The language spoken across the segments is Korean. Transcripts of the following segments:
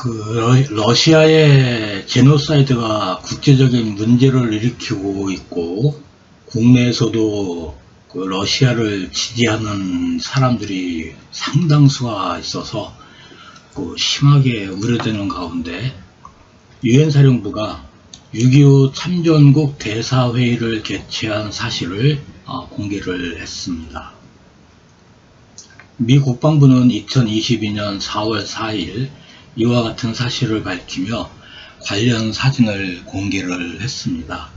러시아의 제노사이드가 국제적인 문제를 일으키고 있고, 국내에서도 러시아를 지지하는 사람들이 상당수가 있어서 심하게 우려되는 가운데, 유엔 사령부가 6.25 참전국 대사회의를 개최한 사실을 공개를 했습니다. 미 국방부는 2022년 4월 4일 이와 같은 사실을 밝히며 관련 사진을 공개를 했습니다.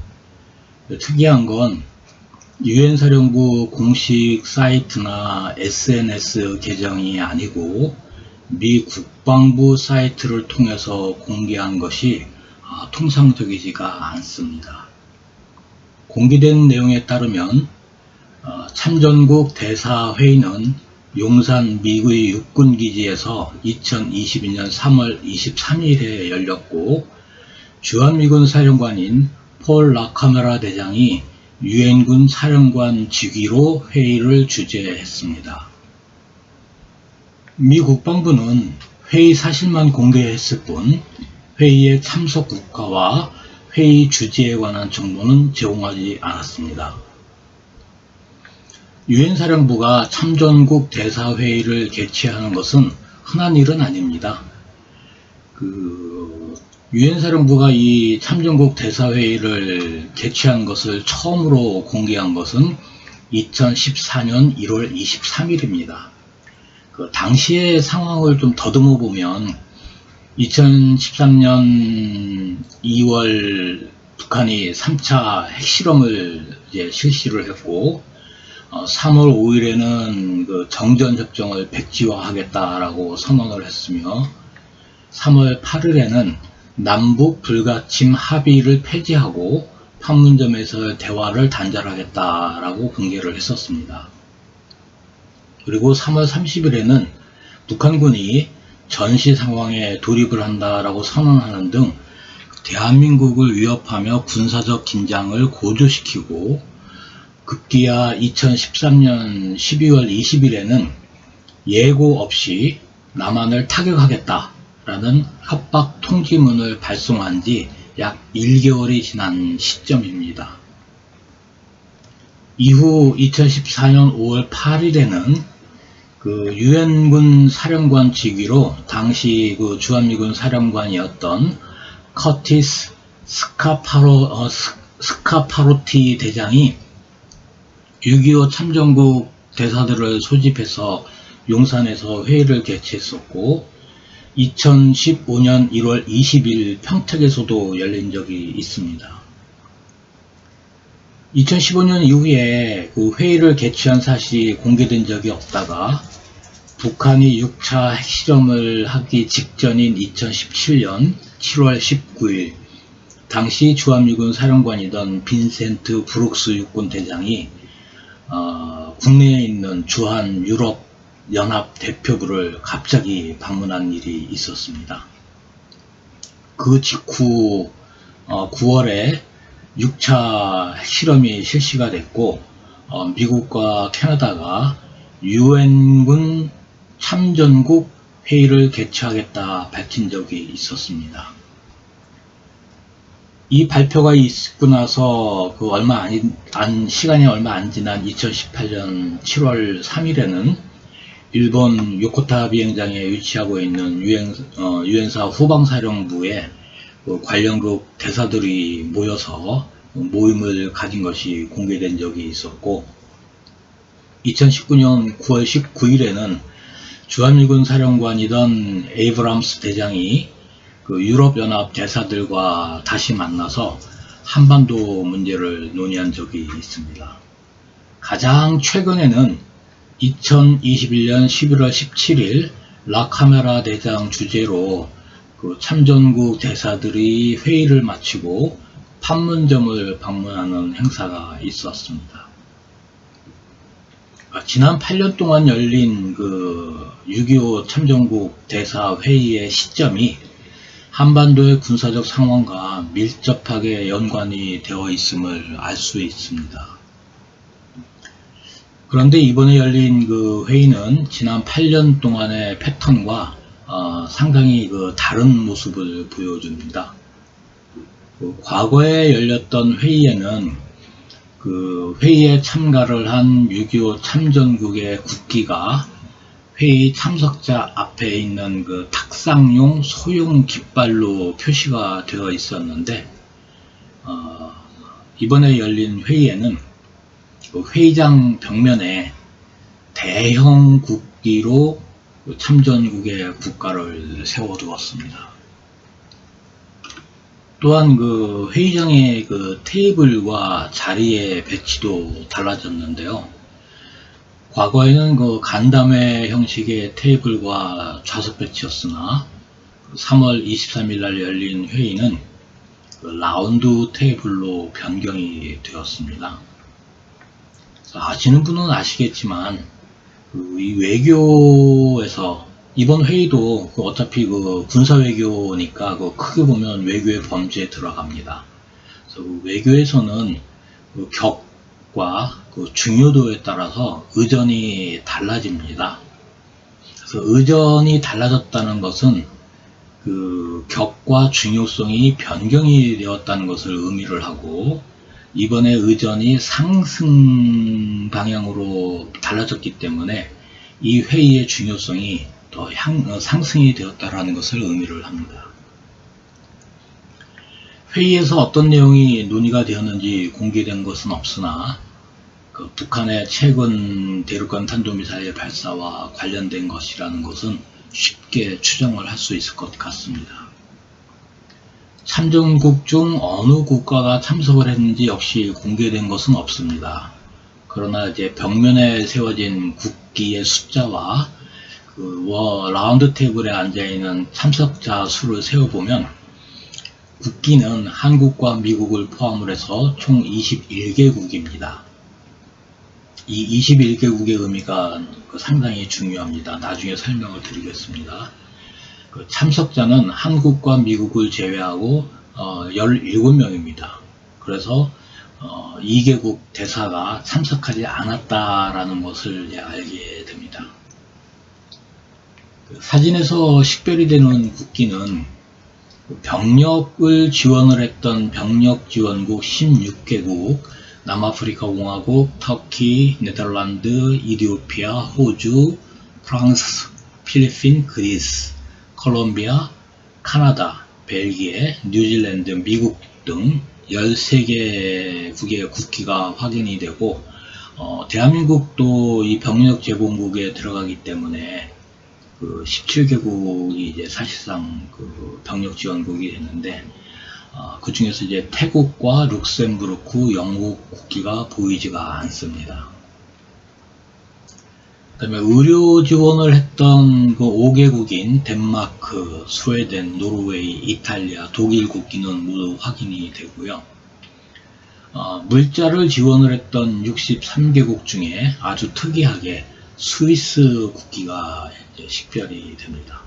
특이한 건 유엔 사령부 공식 사이트나 SNS 계정이 아니고 미 국방부 사이트를 통해서 공개한 것이 통상적이지가 않습니다. 공개된 내용에 따르면 참전국 대사회의는 용산 미국의 육군기지에서 2022년 3월 23일에 열렸고, 주한미군 사령관인 폴 라카메라 대장이 유엔군 사령관 직위로 회의를 주재했습니다. 미 국방부는 회의 사실만 공개했을 뿐 회의에 참석 국가와 회의 주제에 관한 정보는 제공하지 않았습니다. 유엔 사령부가 참전국 대사회의를 개최하는 것은 흔한 일은 아닙니다. 유엔 사령부가 이 참전국 대사회의를 개최한 것을 처음으로 공개한 것은 2014년 1월 23일입니다. 당시의 상황을 좀 더듬어 보면 2013년 2월 북한이 3차 핵실험을 실시를 했고, 3월 5일에는 정전협정을 백지화하겠다라고 선언을 했으며, 3월 8일에는 남북 불가침 합의를 폐지하고 판문점에서 대화를 단절하겠다라고 공개를 했었습니다. 그리고 3월 30일에는 북한군이 전시 상황에 돌입을 한다라고 선언하는 등 대한민국을 위협하며 군사적 긴장을 고조시키고, 급기야 2013년 12월 20일에는 예고 없이 남한을 타격하겠다라는 협박 통지문을 발송한 지 약 1개월이 지난 시점입니다. 이후 2014년 5월 8일에는 유엔군 사령관 직위로 당시 주한미군 사령관이었던 커티스 스카파로티 대장이 6.25 참전국 대사들을 소집해서 용산에서 회의를 개최했었고, 2015년 1월 20일 평택에서도 열린 적이 있습니다. 2015년 이후에 회의를 개최한 사실이 공개된 적이 없다가 북한이 6차 핵실험을 하기 직전인 2017년 7월 19일 당시 주한미군 사령관이던 빈센트 브룩스 육군 대장이 국내에 있는 주한 유럽 연합 대표부를 갑자기 방문한 일이 있었습니다. 그 직후 9월에 6차 핵실험이 실시가 됐고, 미국과 캐나다가 유엔군 참전국 회의를 개최하겠다 밝힌 적이 있었습니다. 이 발표가 있고 나서 시간이 얼마 안 지난 2018년 7월 3일에는 일본 요코타 비행장에 위치하고 있는 유엔사 후방사령부에 관련국 대사들이 모여서 모임을 가진 것이 공개된 적이 있었고, 2019년 9월 19일에는 주한미군 사령관이던 에이브람스 대장이 유럽연합 대사들과 다시 만나서 한반도 문제를 논의한 적이 있습니다. 가장 최근에는 2021년 11월 17일 라카메라 대장 주재로 참전국 대사들이 회의를 마치고 판문점을 방문하는 행사가 있었습니다. 지난 8년 동안 열린 6.25 참전국 대사 회의의 시점이 한반도의 군사적 상황과 밀접하게 연관이 되어 있음을 알 수 있습니다. 그런데 이번에 열린 회의는 지난 8년 동안의 패턴과 상당히 다른 모습을 보여줍니다. 과거에 열렸던 회의에는 회의에 참가를 한 6.25 참전국의 국기가 회의 참석자 앞에 있는 탁상용 소형 깃발로 표시가 되어 있었는데, 이번에 열린 회의에는 회의장 벽면에 대형 국기로 참전국의 국가를 세워두었습니다. 또한 회의장의 테이블과 자리의 배치도 달라졌는데요. 과거에는 간담회 형식의 테이블과 좌석 배치였으나 3월 23일 날 열린 회의는 라운드 테이블로 변경이 되었습니다. 아시는 분은 아시겠지만 이 외교에서 이번 회의도 어차피 군사 외교니까 크게 보면 외교의 범주에 들어갑니다. 그래서 외교에서는 격과 중요도에 따라서 의전이 달라집니다. 그래서 의전이 달라졌다는 것은 격과 중요성이 변경이 되었다는 것을 의미를 하고, 이번에 의전이 상승 방향으로 달라졌기 때문에 이 회의의 중요성이 더 상승이 되었다는 것을 의미를 합니다. 회의에서 어떤 내용이 논의가 되었는지 공개된 것은 없으나 북한의 최근 대륙간 탄도미사일 발사와 관련된 것이라는 것은 쉽게 추정을 할 수 있을 것 같습니다. 참전국 중 어느 국가가 참석을 했는지 역시 공개된 것은 없습니다. 그러나 이제 벽면에 세워진 국기의 숫자와 라운드 테이블에 앉아있는 참석자 수를 세어보면 국기는 한국과 미국을 포함을 해서 총 21개국입니다. 이 21개국의 의미가 상당히 중요합니다. 나중에 설명을 드리겠습니다. 참석자는 한국과 미국을 제외하고 17명입니다. 그래서 2개국 대사가 참석하지 않았다라는 것을 알게 됩니다. 사진에서 식별이 되는 국기는 병력을 지원을 했던 병력지원국 16개국, 남아프리카 공화국, 터키, 네덜란드, 이디오피아, 호주, 프랑스, 필리핀, 그리스, 콜롬비아, 카나다, 벨기에, 뉴질랜드, 미국 등 13개국의 국기가 확인이 되고, 대한민국도 이 병력 제공국에 들어가기 때문에 17개국이 이제 사실상 병력 지원국이 됐는데, 그 중에서 이제 태국과 룩셈부르크, 영국 국기가 보이지가 않습니다. 그 다음에 의료 지원을 했던 5개국인 덴마크, 스웨덴, 노르웨이, 이탈리아, 독일 국기는 모두 확인이 되고요. 물자를 지원을 했던 63개국 중에 아주 특이하게 스위스 국기가 이제 식별이 됩니다.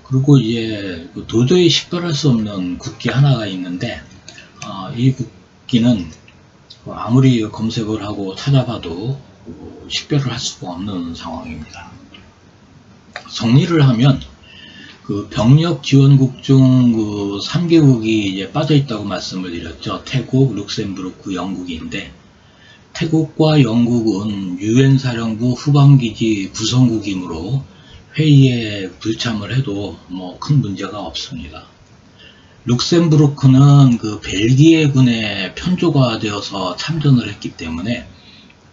그리고 이제 도저히 식별할 수 없는 국기 하나가 있는데, 이 국기는 아무리 검색을 하고 찾아봐도 식별을 할 수가 없는 상황입니다. 정리를 하면 병력 지원국 중 3개국이 이제 빠져 있다고 말씀을 드렸죠. 태국, 룩셈부르크, 영국인데, 태국과 영국은 유엔 사령부 후방기지 구성국이므로 회의에 불참을 해도 큰 문제가 없습니다. 룩셈부르크는 벨기에군에 편조가 되어서 참전을 했기 때문에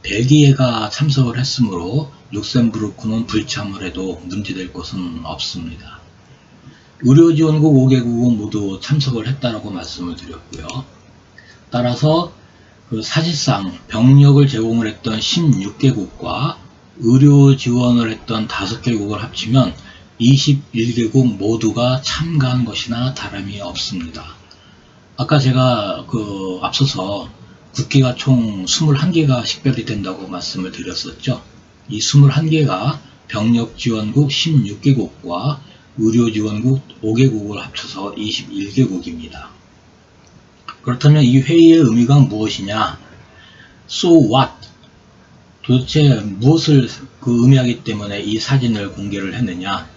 벨기에가 참석을 했으므로 룩셈부르크는 불참을 해도 문제될 것은 없습니다. 의료지원국 5개국은 모두 참석을 했다라고 말씀을 드렸고요. 따라서 사실상 병력을 제공을 했던 16개국과 의료 지원을 했던 5개국을 합치면 21개국 모두가 참가한 것이나 다름이 없습니다. 아까 제가 앞서서 국기가 총 21개가 식별이 된다고 말씀을 드렸었죠. 이 21개가 병력 지원국 16개국과 의료 지원국 5개국을 합쳐서 21개국입니다. 그렇다면 이 회의의 의미가 무엇이냐? So what? 도대체 무엇을 의미하기 때문에 이 사진을 공개를 했느냐?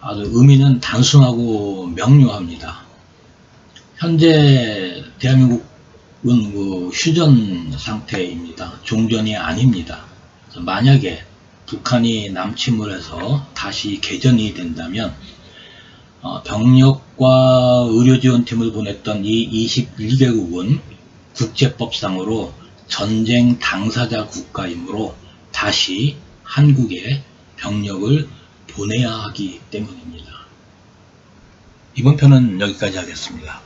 아주 의미는 단순하고 명료합니다. 현재 대한민국은 휴전 상태입니다. 종전이 아닙니다. 만약에 북한이 남침을 해서 다시 개전이 된다면 병력과 의료지원팀을 보냈던 이 21개국은 국제법상으로 전쟁 당사자 국가이므로 다시 한국에 병력을 보내야 하기 때문입니다. 이번 편은 여기까지 하겠습니다.